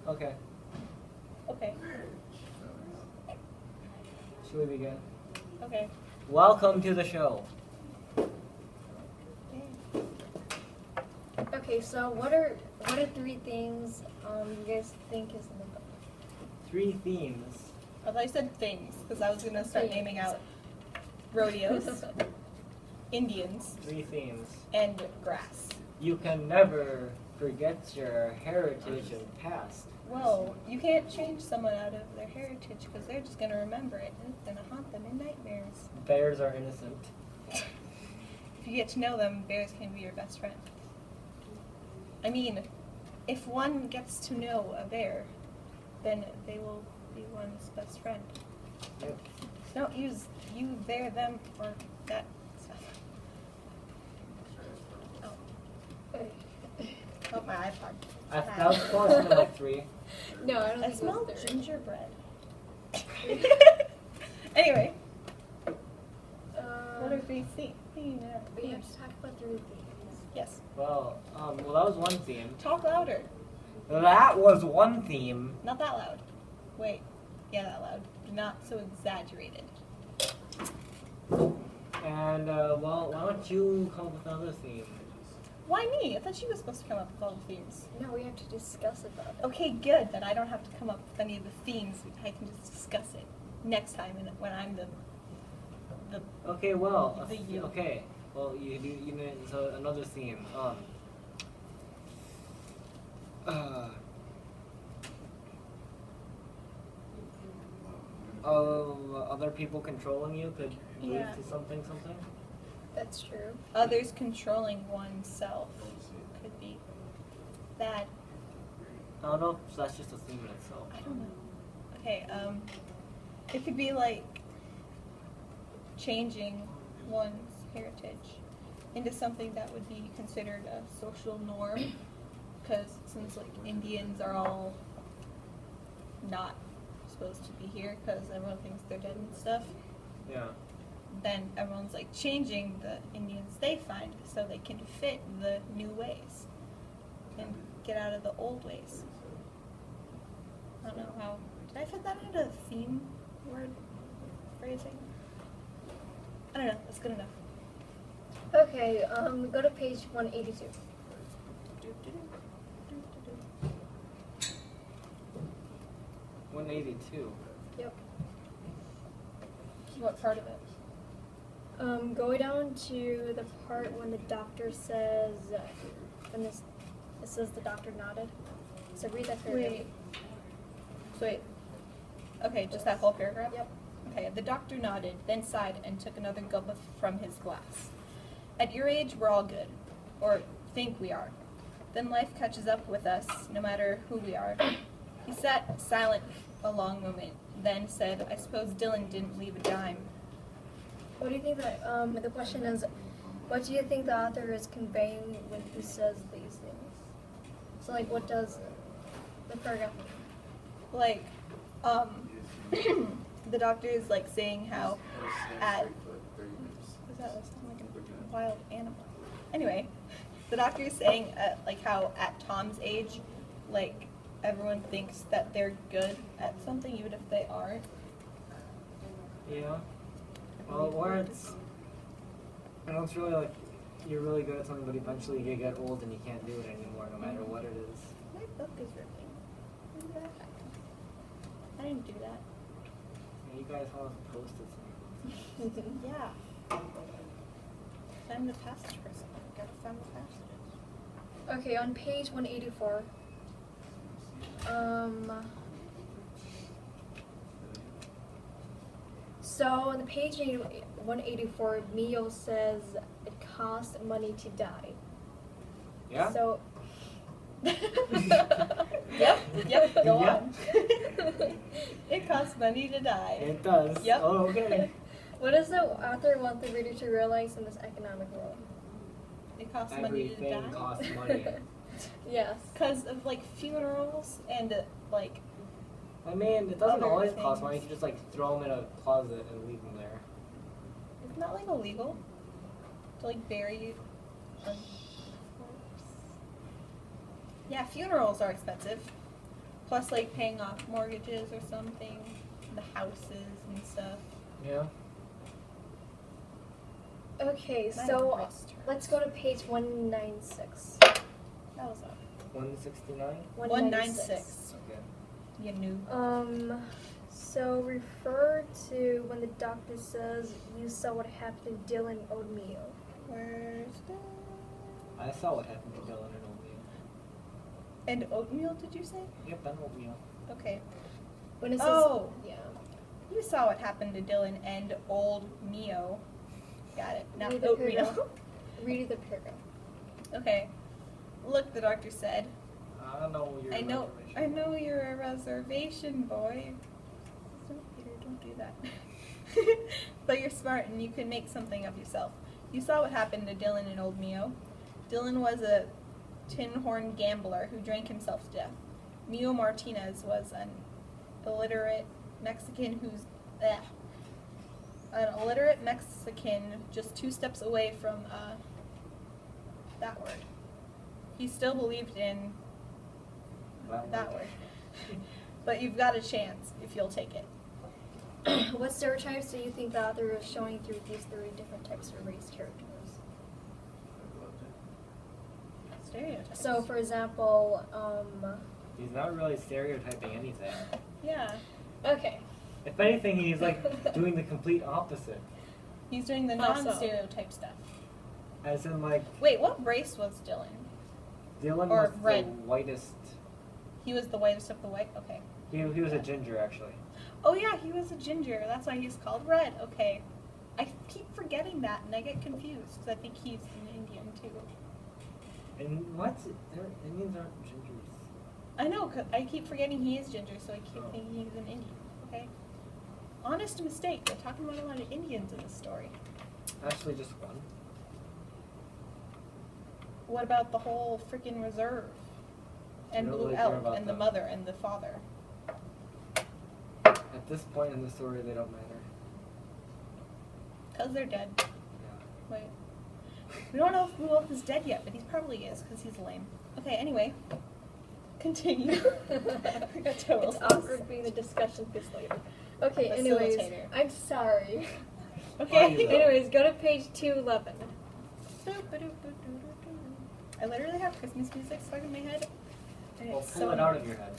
Okay. Okay. Should we begin? Okay. Welcome to the show. Okay, so what are 3 things you guys think is in the book? 3 themes. I thought you said things, because I was going to start Things. naming out rodeos, Indians, 3 themes. and grass. You can never forget your heritage and past. Well, you can't change someone out of their heritage because they're just going to remember it and it's going to haunt them in nightmares. Bears are innocent. If you get to know them, bears can be your best friend. I mean, if one gets to know a bear, then they will be one's best friend. Yep. Don't use you, their, them, or that stuff. Oh, my iPod. That was close to like 3. No, I don't I think smell it was 3. gingerbread. Anyway, what are 3 themes? We have to talk about 3 things. Yes. Well, that was one theme. Talk louder. That was one theme. Not that loud. Wait. Yeah, that loud. Not so exaggerated. And, well, why don't you come up with another theme? Why me? I thought you were supposed to come up with all the themes. No, we have to discuss about it. Okay, good. Then I don't have to come up with any of the themes. I can just discuss it next time when I'm the Okay, well, you. okay. Well, you mean, so another theme. Other people controlling you could lead Yeah. to something. That's true. others controlling oneself could be bad. I don't know if that's just a theme in itself. I don't know. Okay, it could be like changing one's heritage into something that would be considered a social norm, because since like Indians are all not supposed to be here because everyone thinks they're dead and stuff, Yeah. then everyone's like changing the Indians they find so they can fit the new ways and get out of the old ways. I don't know how. Did I fit that into a theme word phrasing? I don't know. That's good enough. Okay, go to page 182. 182. Yep. What part of it? Go down to the part when the doctor says, it says the doctor nodded. So read that paragraph. Wait. So wait. Okay, just that whole paragraph? Yep. Okay, the doctor nodded, then sighed and took another gulp from his glass. At your age, we're all good. Or think we are. Then life catches up with us, no matter who we are. He sat silent a long moment, then said, I suppose Dylan didn't leave a dime. What do you think that, the question is, what do you think the author is conveying when he says these things? So, like, what does the paragraph mean? Like, the doctor is like saying how at, what's that? That sounds like a wild animal. Anyway, the doctor is saying like how at Tom's age, like everyone thinks that they're good at something even if they aren't. Yeah. Well, or it's really like you're really good at something, but eventually you get old and you can't do it anymore, no matter what it is. My book is ripping. When did that happen? I didn't do that. Yeah, you guys all have posted something. Yeah. Find the passage for someone. Gotta find the passage. Okay, on page 184, so on the page 184, Mio says it costs money to die. Yeah. So. Yep, go Yeah. on. It costs money to die. It does. Yep. Oh, okay. What does the author want the reader to realize in this economic world? It costs money to Everything die. costs money. Yes. Because of like funerals and like. I mean, it doesn't Other always cost things. money. You can just like throw them in a closet and leave them there. Isn't that like illegal? To like bury a corpse? Yeah, funerals are expensive. Plus, like, paying off mortgages or something, the houses and stuff. Yeah. Okay, Not so in race terms. let's go to page 196. That was up. 169. 196. Okay. You knew. So refer to when the doctor says you saw what happened to Dylan Oatmeal. Where's that? I saw what happened to Dylan and Oatmeal. And oatmeal, did you say? Yep, and Oatmeal. Okay. When it says, Oh. yeah. You saw what happened to Dylan and old Mio. Got it. Not Read the oatmeal. paragraph. Read the paragraph. Okay. Look, the doctor said. I know your I know reservation. you're a reservation boy. Don't, Peter, don't do that. But you're smart and you can make something of yourself. You saw what happened to Dylan and old Mio. Dylan was a tin horn gambler who drank himself to death. Mio Martinez was an illiterate Mexican just 2 steps away from that word. He still believed in that word. But you've got a chance if you'll take it. What stereotypes do you think the author is showing through these 3 different types of race characters? Stereotypes. So, for example, He's not really stereotyping anything. Yeah. okay. If anything, he's like doing the complete opposite. He's doing the How so? non-stereotype stuff. As in, like, Wait, what race was Dylan? Dylan Or was red. the whitest. He was the whitest of the white? Okay. He was a ginger, actually. Oh yeah, he was a ginger. That's why he's called Red. Okay. I keep forgetting that and I get confused because I think he's an Indian too. And what? Indians aren't gingers. I know, 'cause I keep forgetting he is ginger, so I keep Oh. thinking he's an Indian. Okay. Honest mistake. They're talking about a lot of Indians in this story. Actually, just one. What about the whole freaking reserve? And I don't Blue really care Elk about and the that. mother and the father. At this point in the story, they don't matter. Because they're dead. Yeah. Wait. We don't know if Blue Elk is dead yet, but he probably is because he's lame. Okay, anyway. Continue. I forgot to It's awkward being the discussion facilitator. Okay, anyways, Facilitator. I'm sorry. Why you Okay. though? Anyways, go to page 211. I literally have Christmas music stuck in my head. And Well, it's pull so it out of your head.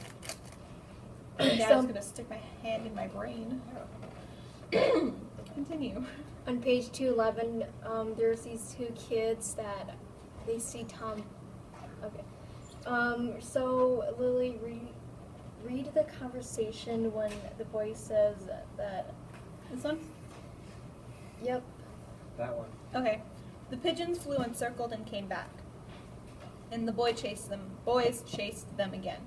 Dad's So- gonna stick my hand in my brain. Continue. On page 211, there's these 2 kids that they see Tom. Okay. So Lily, read the conversation when the boy says that. This one? Yep. That one. Okay. The pigeons flew and circled and came back. And the boys chased them again.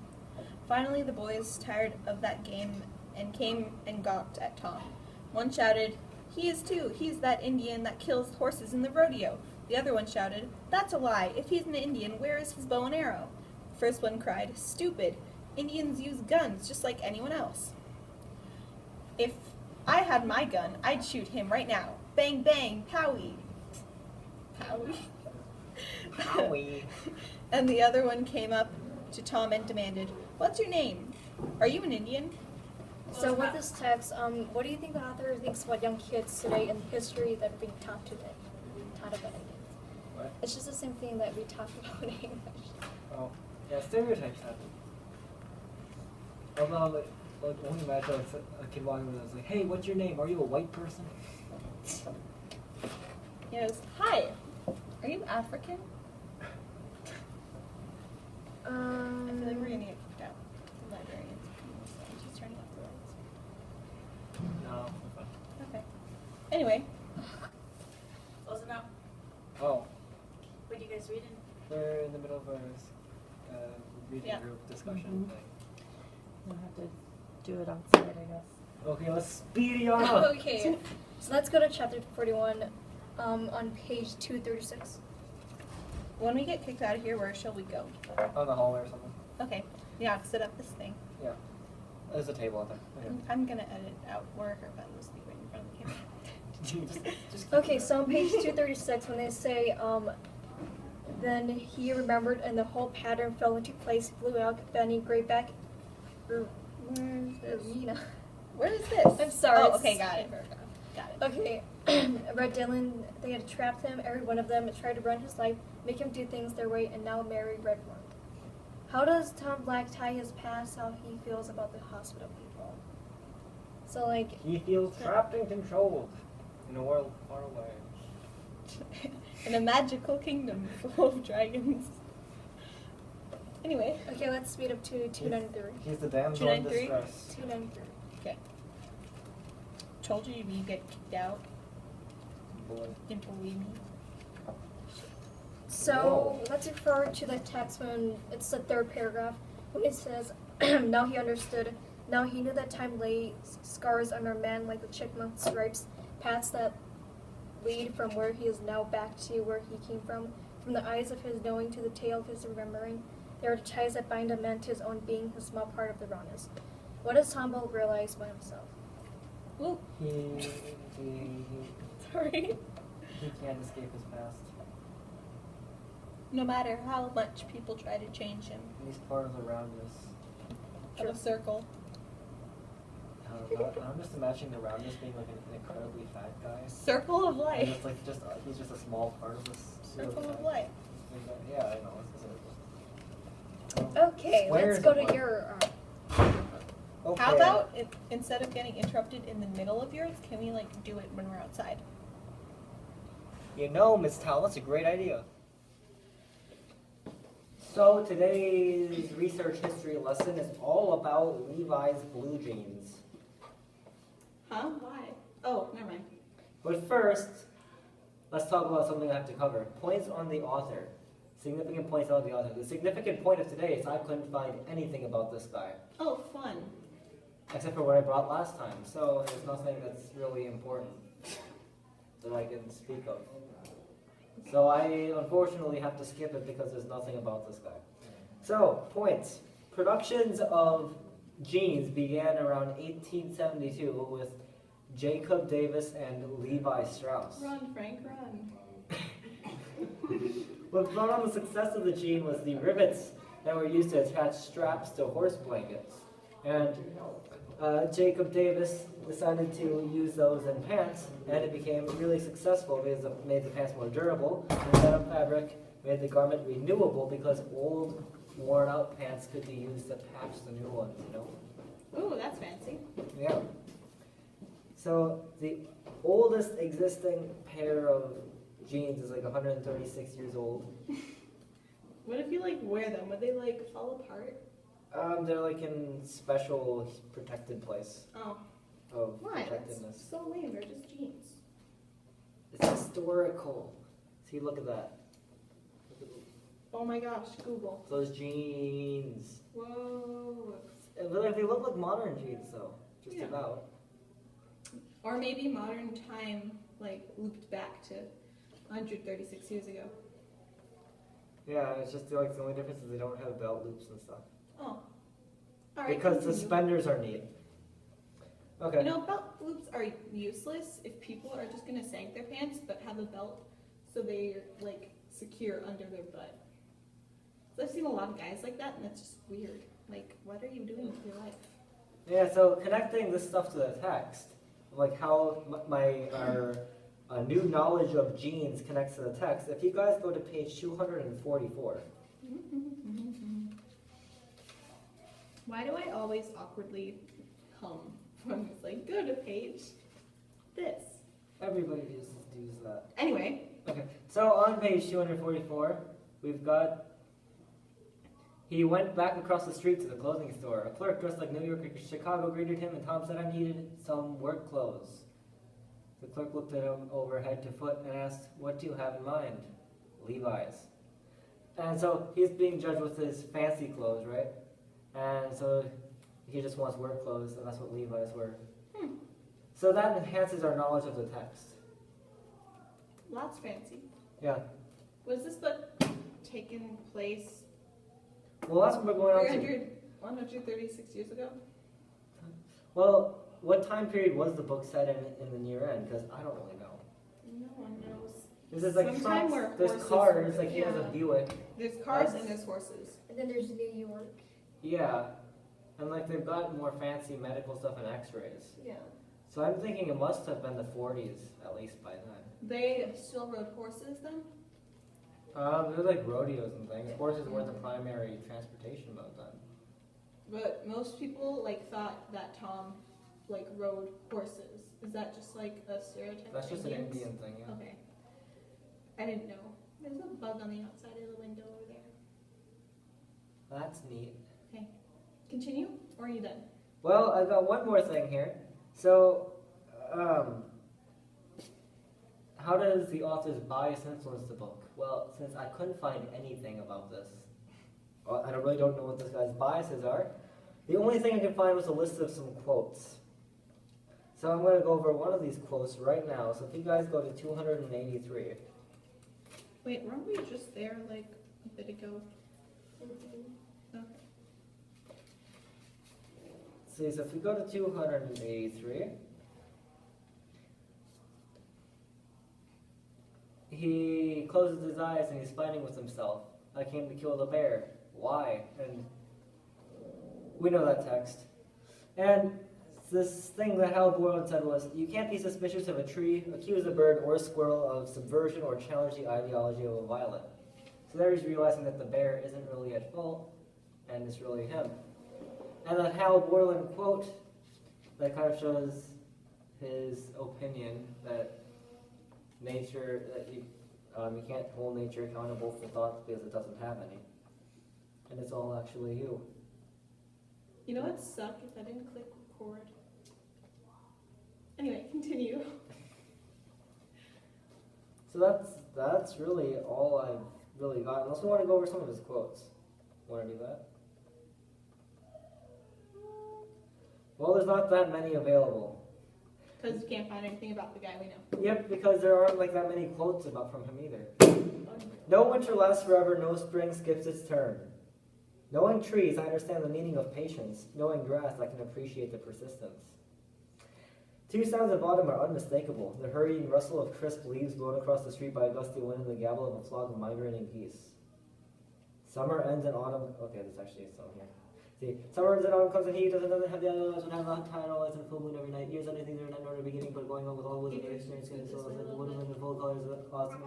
Finally, the boys, tired of that game, and came and gawked at Tom. One shouted, "He is too. He's that Indian that kills horses in the rodeo." The other one shouted, "That's a lie. If he's an Indian, where is his bow and arrow?" The first one cried, "Stupid. Indians use guns just like anyone else. If I had my gun, I'd shoot him right now. Bang, bang, powie." Powie? Howie. And the other one came up to Tom and demanded, "What's your name? Are you an Indian?" So with this text, what do you think the author thinks about young kids today and history that are being taught today? Taught about Indians. What? It's just the same thing that we talked about in English. Oh, yeah, stereotypes happen. Although, like only imagine like, a kid walking with us like, "Hey, what's your name? Are you a white person?" He goes, "Hi, are you African?" I feel like we're gonna get kicked out. The librarian's just turning off the lights. No. I'm fine. Okay. Anyway, Close it out. Oh, What are you guys reading? we're in the middle of a reading Yeah. group discussion thing. We'll have to do it on Saturday, I guess. Okay, let's speed it up. Okay, so let's go to chapter 41 on page 236. when we get kicked out of here, where shall we go? On the hallway or something. Okay. Yeah, set up this thing. Yeah. There's a table out there. I'm gonna edit out where her bed was right in front of the camera. Just keep Okay, it so on page 236, when they say, then he remembered and the whole pattern fell into place. Blue Elk, Benny, Greyback, Where's Arena? Where is this? I'm sorry. Oh, it's okay, got it. paragraph. Got it. Okay, Red Dylan, they had trapped him, every one of them, and tried to run his life, make him do things their way, and now marry Redmond. How does Tom Black tie his past, how he feels about the hospital people? So, like, He feels trapped and controlled in a world far away. In a magical kingdom full of dragons. Anyway, okay, let's speed up to 293. He's the damsel in 293? distress. 293. okay. Told you you get kicked out. Boy. Didn't believe me. So, Whoa. let's refer to the text when it's the third paragraph, when it says, now he understood. Now he knew that time lay scars under a man like the chipmunk stripes, paths that lead from where he is now back to where he came from the eyes of his knowing to the tail of his remembering. There are the ties that bind a man to his own being, a small part of the rawness. What does Tombo realize by himself? Ooh, He sorry. can't escape his past. No matter how much people try to change him. He's part of the roundness. Of a circle. I'm just imagining the roundness being like an incredibly fat guy. Circle of And life. it's like he's just a small part of this. Circle of life. Yeah, I know. It's a circle. Okay, Where let's is go it? to your Okay. How about instead of getting interrupted in the middle of yours, can we like do it when we're outside? You know, Miss Tal, that's a great idea. So today's research history lesson is all about Levi's blue jeans. Huh? Why? Oh, never mind. But first, let's talk about something I have to cover. Points on the author. Significant points on the author. The significant point of today is I couldn't find anything about this guy, Oh, fun. except for what I brought last time. So there's nothing that's really important that I can speak of. So I unfortunately have to skip it because there's nothing about this guy. So, points. Productions of jeans began around 1872 with Jacob Davis and Levi Strauss. Run, Frank, run. What brought on the success of the jean was the rivets that were used to attach straps to horse blankets. And Jacob Davis decided to use those in pants, and it became really successful because it made the pants more durable. And denim fabric made the garment renewable because old, worn-out pants could be used to patch the new ones, you know? Ooh, that's fancy. Yeah. So the oldest existing pair of jeans is like 136 years old. What if you like wear them? Would they like fall apart? They're like in special protected place Oh. of Why? That's protectedness. so lame. They're just jeans. It's historical. See, look at that. Look at Oh my gosh, Google. those jeans. Whoa. They look like modern jeans though, just Yeah. about. Or maybe modern time like looped back to 136 years ago. Yeah, it's just like the only difference is they don't have belt loops and stuff. Oh. All right. Because continue. suspenders are neat. Okay. You know, belt loops are useless if people are just gonna sag their pants but have a belt so they're like secure under their butt. So I've seen a lot of guys like that, and that's just weird. Like, what are you doing with your life? Yeah, so connecting this stuff to the text, like how our new knowledge of genes connects to the text, if you guys go to page 244. Why do I always awkwardly hum when it's like, go to page this? Everybody does that. Anyway, Okay, so on page 244, we've got, he went back across the street to the clothing store. A clerk dressed like New York or Chicago greeted him, and Tom said, I needed some work clothes. The clerk looked at him over head to foot and asked, what do you have in mind? Levi's. And so he's being judged with his fancy clothes, right? And so he just wants work clothes, and that's what Levi's were. So that enhances our knowledge of the text. lots fancy. Yeah. Was this book taken place Well, that's what we're going on to. 136 years ago? Well, what time period was the book set in the near end? Because I don't really know. No one knows. This is like Sometime trucks, where there's horses cars, were- like he has a yeah. Buick. There's cars and there's horses. And then there's New York. Yeah. And like they've got more fancy medical stuff and x-rays. Yeah. So I'm thinking it must have been the 40s, at least by then. They still rode horses then? They're like rodeos and things. Horses were the primary transportation mode then. But most people like thought that Tom like rode horses. Is that just like a stereotype? That's of just an Indians? Indian thing, yeah. Okay. I didn't know. There's a bug on the outside of the window over there. That's neat. Okay. Continue, or are you done? Well, I've got one more thing here. So, how does the author's bias influence the book? Well, since I couldn't find anything about this, I really don't know what this guy's biases are. The only thing I could find was a list of some quotes. So I'm going to go over one of these quotes right now. So if you guys go to 283. Wait, weren't we just there like a bit ago? Okay. See, so if we go to 283, he closes his eyes and he's fighting with himself. I came to kill the bear. Why? And we know that text. And this thing that Hal Boylan said was, you can't be suspicious of a tree, accuse a bird or a squirrel of subversion or challenge the ideology of a violet. So there he's realizing that the bear isn't really at fault, and it's really him. And that Hal Boylan quote that kind of shows his opinion that nature, that you can't hold nature accountable for thoughts because it doesn't have any. And it's all actually you. You know what'd suck if I didn't click record? Anyway, continue. So that's really all I've really got. Unless we want to go over some of his quotes. Want to do that? Well, there's not that many available. Because you can't find anything about the guy we know. Yep, because there aren't like that many quotes about from him either. No winter lasts forever, no spring skips its turn. Knowing trees, I understand the meaning of patience. Knowing grass, I can appreciate the persistence. Two sounds of autumn are unmistakable. The hurrying rustle of crisp leaves blown across the street by a gusty wind and the gabble of a flock of migrating geese. Summer ends in autumn. Okay, there's actually a song here. See, summer ends in autumn comes in heat, doesn't have the other one have a tide all lights and a full moon every night. Years anything there not nor the beginning, but going on with all wisdom and experience and souls and the woodland and full colors of awesome.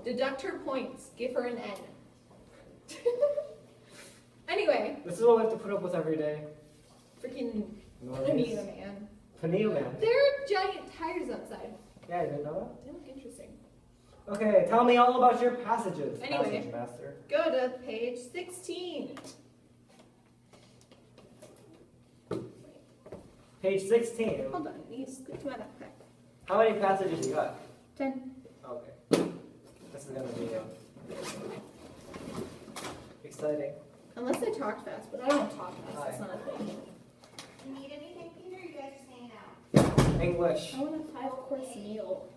Deduct her points. Give her an N. Anyway, This is what we have to put up with every day. freaking Noise. Panea, man. Panea Man. There are giant tires outside. Yeah, you didn't know They look interesting. that? Okay, tell me all about your passages, Anyway. Passage Master. Go to page 16. Page 16. Hold on, you scoot to my backpack. How many passages you got? 10. Okay. This is gonna be exciting. Unless I talk fast, but I don't talk fast. That's Hi. not a thing. You need anything, Peter? You guys just hanging out? English. I want a 5-course meal.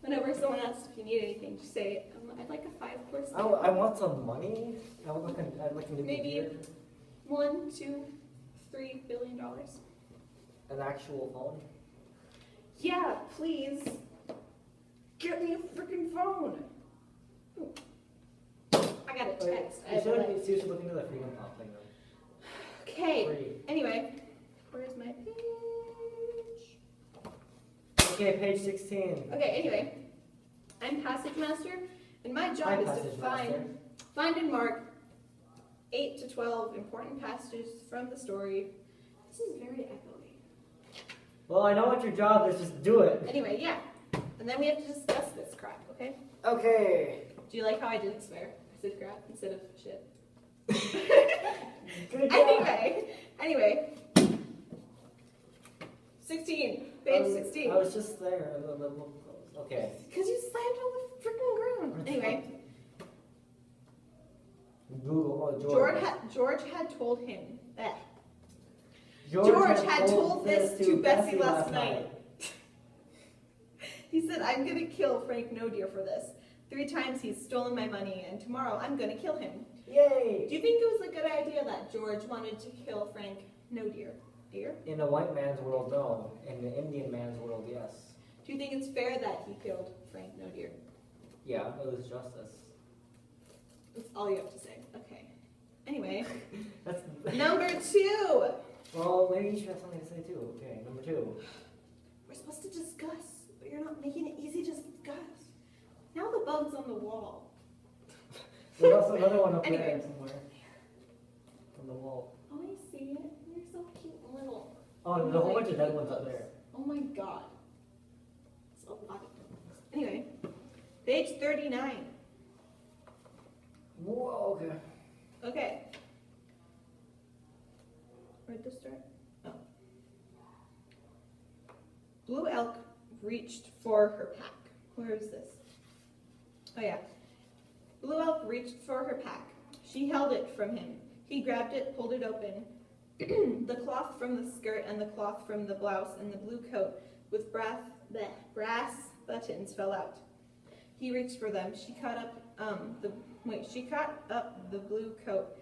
Whenever someone asks if you need anything, just say, I'd like a 5-course meal. I want some money. I'd like a new Maybe computer. $1, 2, $3 billion. An actual phone. Yeah, please. Get me a freaking phone. Ooh. I got a text. I You have a should, you should look into the Freedom Pop thing though. Okay. Free. Anyway, where's my page? Okay, page 16. Okay, anyway, I'm Passage Master, and my job Hi, is to Passage Master. find and mark 8 to 12 important passages from the story. This is very echoey. Well, I know what your job is. Just do it. Anyway, yeah, and then we have to discuss this crap, okay? Okay. Do you like how I didn't swear? I said crap instead of shit. Good job. Anyway. 16, page 16. I was just there. Okay. Because you slammed on the freaking ground. Anyway, Google. Oh, George had told him that George had told this to Bessie last night. He said, I'm gonna kill Frank No Deer for this. 3 times he's stolen my money, and tomorrow I'm gonna kill him. Yay! Do you think it was a good idea that George wanted to kill Frank No Deer? Deer? In the white man's world, no. In the Indian man's world, yes. Do you think it's fair that he killed Frank No Deer? Yeah, it was justice. That's all you have to say. Okay. Anyway, That's number 2. well, maybe you should have something to say too. Okay, number 2. We're supposed to discuss, but you're not making it easy to discuss. Now the bug's on the wall. There's also another one up Anyway. there somewhere. On the wall. Oh, I see it. You're so cute and little. Oh, there's a whole bunch of dead ones up there. Oh my god. It's a lot of bugs. Anyway, page 39. Whoa, okay. Okay. Where'd this start? Oh. Blue Elk reached for her pack. Where is this? Oh yeah. Blue Elk reached for her pack. She held it from him. He grabbed it, pulled it open. The cloth from the skirt and the cloth from the blouse and the blue coat with brass buttons fell out. He reached for them. She caught up the blue coat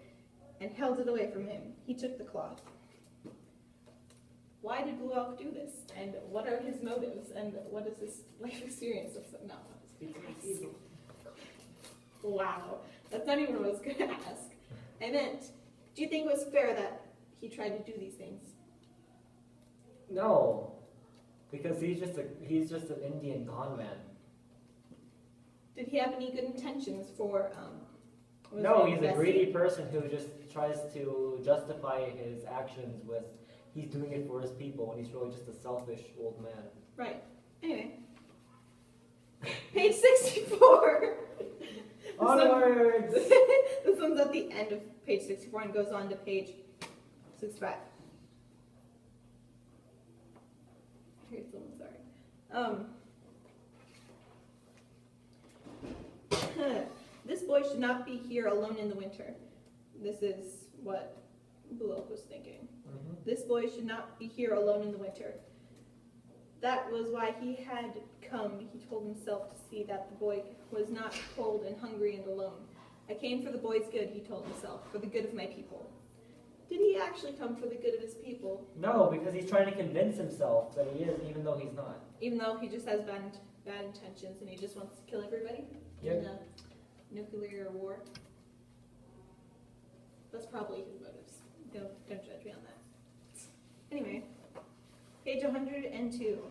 and held it away from him. He took the cloth. Why did Blue Elk do this? And what are his motives? And what is his life experience of some? No, wow, that's not even what I was going to ask. I meant, do you think it was fair that he tried to do these things? No, because he's just an Indian con man. Did he have any good intentions for? Was No, it he's a Bessie? greedy person who just tries to justify his actions with he's doing it for his people, and he's really just a selfish old man. Right. Anyway, page 64. Onwards! This one's at the end of page 64 and goes on to page 65. Here's someone, sorry. This boy should not be here alone in the winter. This is what Blue Elk was thinking. Mhm. This boy should not be here alone in the winter. That was why he had come, he told himself, to see that the boy was not cold and hungry and alone. I came for the boy's good, he told himself, for the good of my people. Did he actually come for the good of his people, No, because he's trying to convince himself that he is, even though he's not. even though he just has bad intentions and he just wants to kill everybody in a nuclear war? That's probably his motives. Don't judge me on that. Anyway, page 102.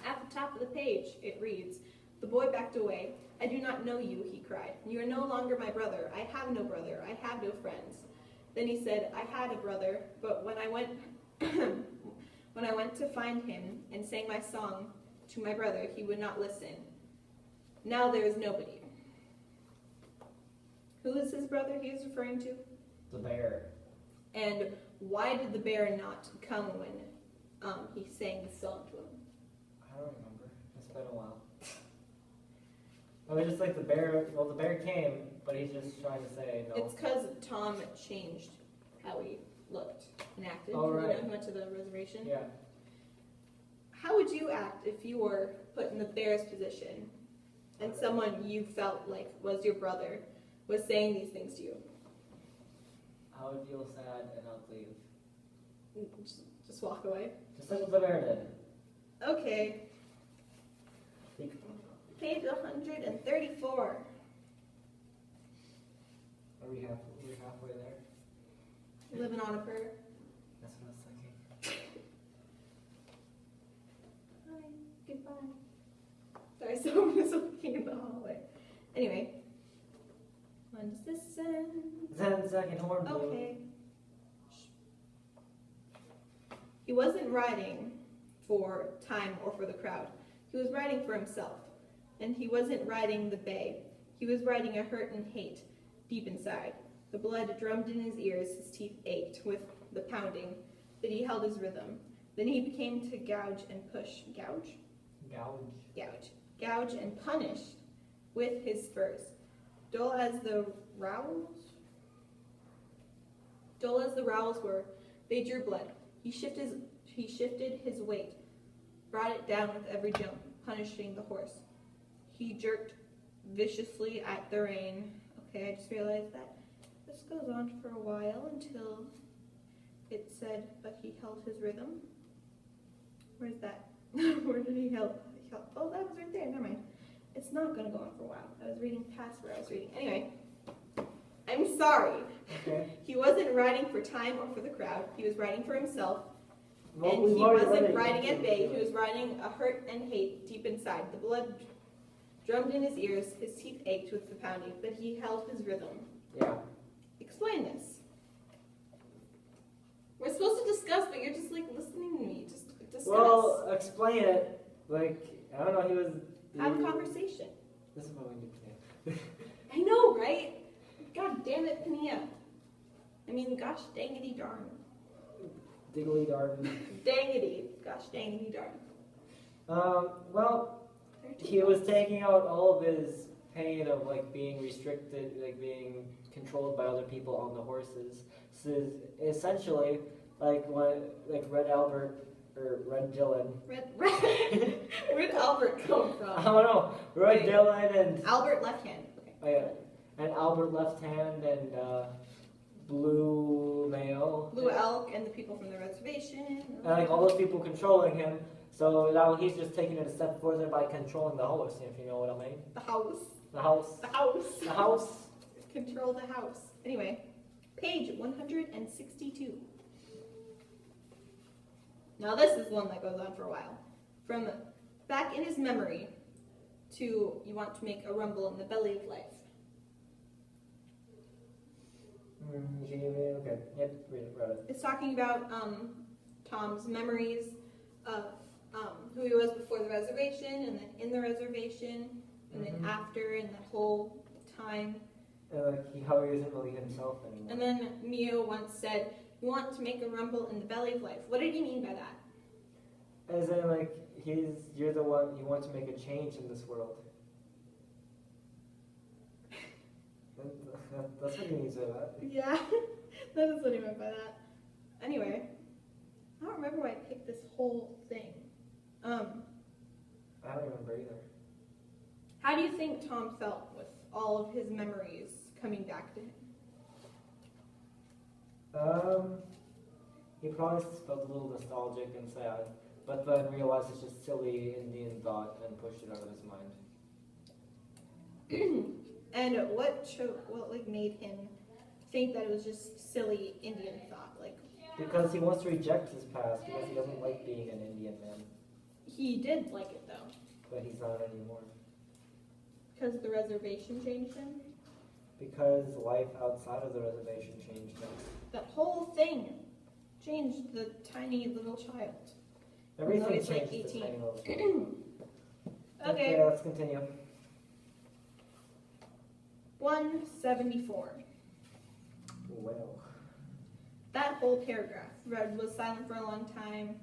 At the top of the page, it reads, "The boy backed away. I do not know you," he cried. "You are no longer my brother. I have no brother. I have no friends." Then he said, "I had a brother, but when I went when I went to find him and sang my song to my brother, he would not listen. Now there is nobody." Who is his brother he is referring to? The bear. And why did the bear not come when he sang the song to him? I don't remember. It's been a while. I was just like the bear. Well, the bear came, but he's just trying to say no. It's because Tom changed how he looked and acted. Oh, right. You know, he went to the reservation. Yeah. How would you act if you were put in the bear's position and someone you felt like was your brother was saying these things to you? I would feel sad and I'd leave. Just walk away. Just like what the bear did. Okay. Page 134. Are we halfway there? Living on a prayer. That's what I was thinking. Hi. Goodbye. Sorry, someone was looking in the hallway. Anyway. When does this end? 10 second horn blow. Okay. He wasn't writing for time or for the crowd. He was writing for himself. And he wasn't writing the bay. He was writing a hurt and hate deep inside. The blood drummed in his ears, his teeth ached with the pounding, but he held his rhythm. Then he began to gouge and push. Gouge? Gouge. Gouge. Gouge and punish with his spurs. Dull as the rowels were, they drew blood. He shifted his weight, brought it down with every jump, punishing the horse. He jerked viciously at the rein. Okay, I just realized that this goes on for a while until it said, but he held his rhythm. Where's that? Where did he held? Oh, that was right there. Never mind. It's not going to go on for a while. I was reading past where I was reading. Anyway, I'm sorry. Okay. He wasn't riding for time or for the crowd. He was riding for himself. Well, And we've he already wasn't read it. riding at bay. He was riding a hurt and hate deep inside. The blood drummed in his ears. His teeth ached with the pounding, but he held his rhythm. Yeah. Explain this. We're supposed to discuss, but you're just like listening to me. Just discuss. Well, explain it. Like, I don't know, he was... Have a conversation. This is what we need to do. I know, right? God damn it, Pania. I mean, gosh dangity darn. Diggly darn. Dangity. Gosh dangity darn. Well, he was taking out all of his pain of like being restricted, like being controlled by other people on the horses. So essentially, like when Red Albert or Red Dylan. Where'd Albert come I from? don't know. Red Wait. Dylan and Albert left hand. Okay. oh yeah, and Albert Left Hand and Blue Mayo. Blue Elk and the people from the reservation. And like all those people controlling him. So now he's just taking it a step further by controlling the horse, if you know what I mean. The house. The house. The house. The house. Control the house. Anyway, page 162. Now this is one that goes on for a while. From back in his memory to you want to make a rumble in the belly of life. Okay. Yep. Read it. It's talking about Tom's memories of who he was before the reservation, and then in the reservation, and then after, and that whole time. And how he isn't really himself anymore. And then Mio once said, "You want to make a rumble in the belly of life." What did he mean by that? As in, like, you're the one, you want to make a change in this world. That's what he means by that. Yeah, that is what he meant by that. Anyway, I don't remember why I picked this whole thing. I don't remember either. How do you think Tom felt with all of his memories coming back to him? He probably felt a little nostalgic and sad, but then realized it's just silly Indian thought and pushed it out of his mind. And what made him think that it was just silly Indian thought? Like, Because he wants to reject his past because he doesn't like being an Indian man, he did like it though, but he's not anymore. because the reservation changed him. Because life outside of the reservation changed him. That whole thing changed the tiny little child. Everything he's like changed the 18. tiny little child. Okay. Let's continue. 174. Well. That whole paragraph. Red was silent for a long time,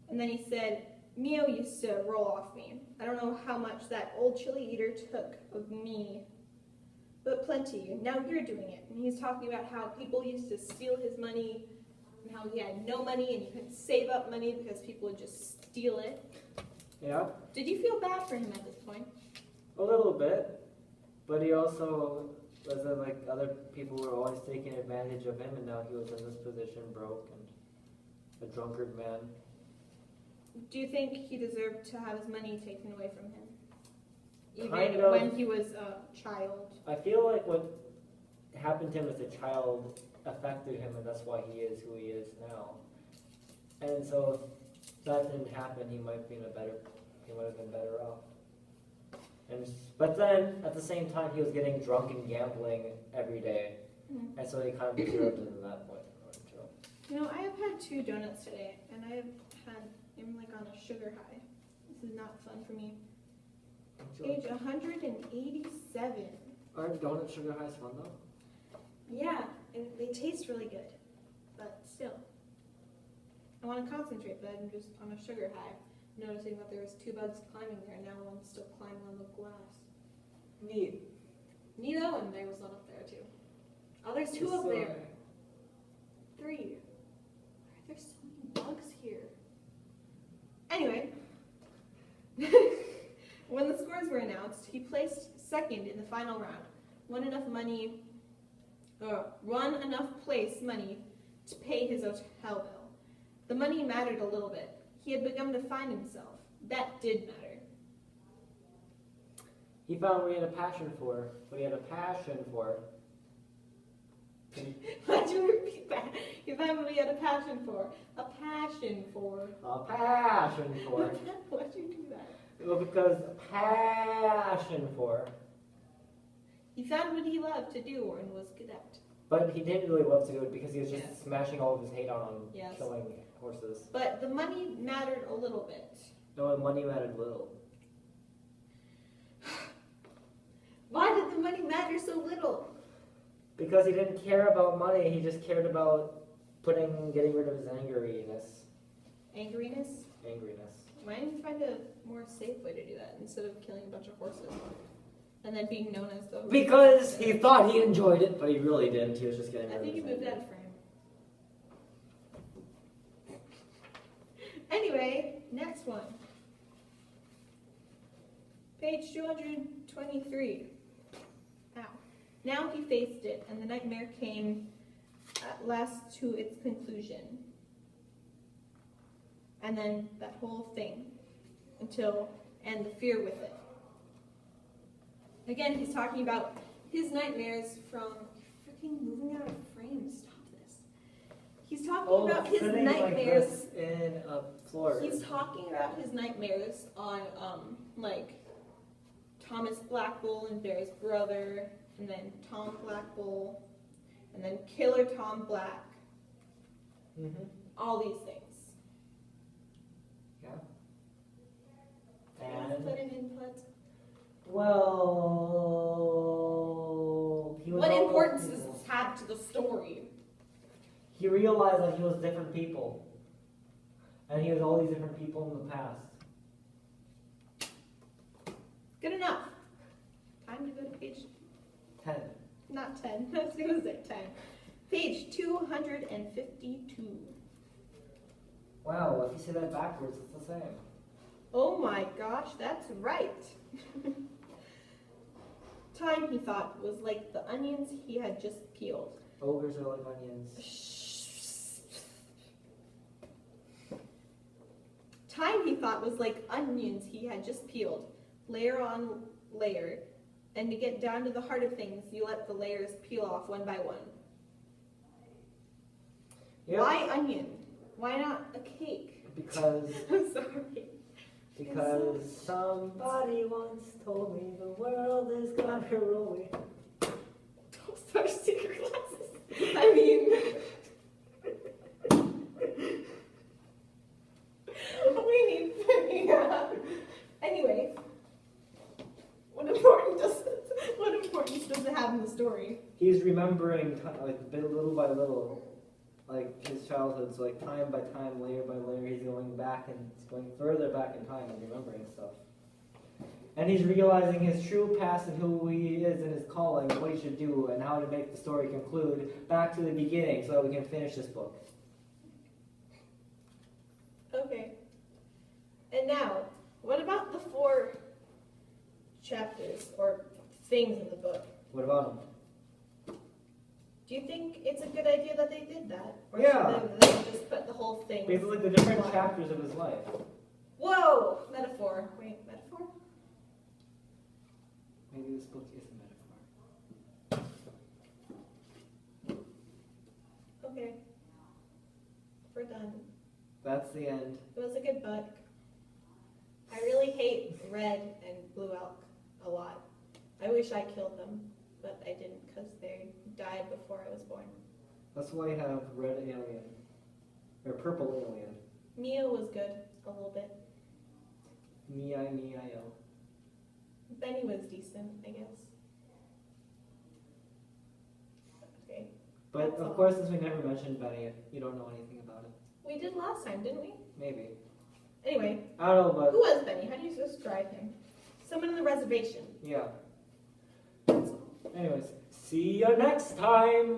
and then he said, "Mio used to roll off me. I don't know how much that old chili eater took of me, but plenty, and now you're doing it." And he's talking about how people used to steal his money, and how he had no money, and he couldn't save up money because people would just steal it. Yeah, Did you feel bad for him at this point? a little bit. But he also was like other people were always taking advantage of him, and now he was in this position, broke and a drunkard man. Do you think he deserved to have his money taken away from him? Even Kind of. when he was a child? I feel like what happened to him as a child affected him, and that's why he is who he is now. And so if that didn't happen, he might have been better off. But then at the same time, he was getting drunk and gambling every day, Mhm. and so he kind of deserved it at that point. You know, I have had 2 donuts today, and I'm like on a sugar high. This is not fun for me. Page 187. Are donut sugar highs fun though? Yeah, and they taste really good, but still. I want to concentrate, but I'm just on a sugar high. Noticing that there was 2 bugs climbing there, and now one's still climbing on the glass. Neat. Nito, and there was one up there too. Oh, there's two up there. 3. Why are there so many bugs here? Anyway, when the scores were announced, he placed second in the final round. Won enough place money to pay his hotel bill. The money mattered a little bit. He had begun to find himself. That did matter. He found what he had a passion for. What he had a passion for. Why'd you repeat that? He found what he had a passion for. A passion for. A passion for. Why'd you do that? Well, because passion for. He found what he loved to do and was good at. But he didn't really love to do it because he was just Yes. smashing all of his hate out on Yes. killing horses. But the money mattered a little bit. No, money mattered little. Why did the money matter so little? Because he didn't care about money, he just cared about getting rid of his angriness. Angriness? Angriness. Why didn't you find a more safe way to do that instead of killing a bunch of horses? And then being known as the... Because he thought he enjoyed it, but he really didn't. He was just getting rid I of think his you moved anger. out of frame. Anyway, next one. Page 223. Ow. Now he faced it, and the nightmare came at last to its conclusion. And then that whole thing, and the fear with it. Again, he's talking about his nightmares from freaking moving out of frame. Stop this. He's talking about his sitting nightmares. like this in a floor. He's talking about his nightmares on, like, Thomas Blackbull and Bear's brother, and then Tom Blackbull, and then Killer Tom Black. Mm-hmm. All these things. Yeah. Can you And put an input? well, he was What all importance those does people. this have to the story? He realized that he was different people, and he was all these different people in the past. Good enough. Time to go to page, 10. not 10, I was going to say 10. Page 252. Wow, if you say that backwards, it's the same. Oh my gosh, that's right. Time, he thought, was like the onions he had just peeled. Ogres are like onions. Time, he thought, was like onions he had just peeled, layer on layer, and to get down to the heart of things, you let the layers peel off one by one. Yep. Why onion? Why not a cake? Because I'm sorry. somebody once told me the world is gonna roll me. Don't start secret classes. I mean, we need, yeah. Anyway, what importance does it have in the story? He's remembering like little by little, like his childhood. So like time by time, layer by layer, he's going back and he's going further back in time and remembering stuff. And he's realizing his true past and who he is and his calling, and what he should do, and how to make the story conclude back to the beginning, so that we can finish this book. Okay. And now, what about the 4 chapters or things in the book? What about him? Do you think it's a good idea that they did that? Or Yeah. should they just put the whole thing? Because like the different chapters of his life. Whoa! Metaphor. Wait, metaphor? Maybe this book is a metaphor. Okay. We're done. That's the end. It was a good book. I really hate Red and Blue Elk a lot. I wish I killed them, but I didn't because they died before I was born. That's why you have red alien. Or purple alien. Mia was good, a little bit. Me-I-O. Benny was decent, I guess. Okay. But That's all. of course, since we never mentioned Benny, you don't know anything about it. We did last time, didn't we? Maybe. Anyway, I don't know, but who was Benny? How do you describe him? Someone on the reservation. yeah. That's all. Anyways, see you next time.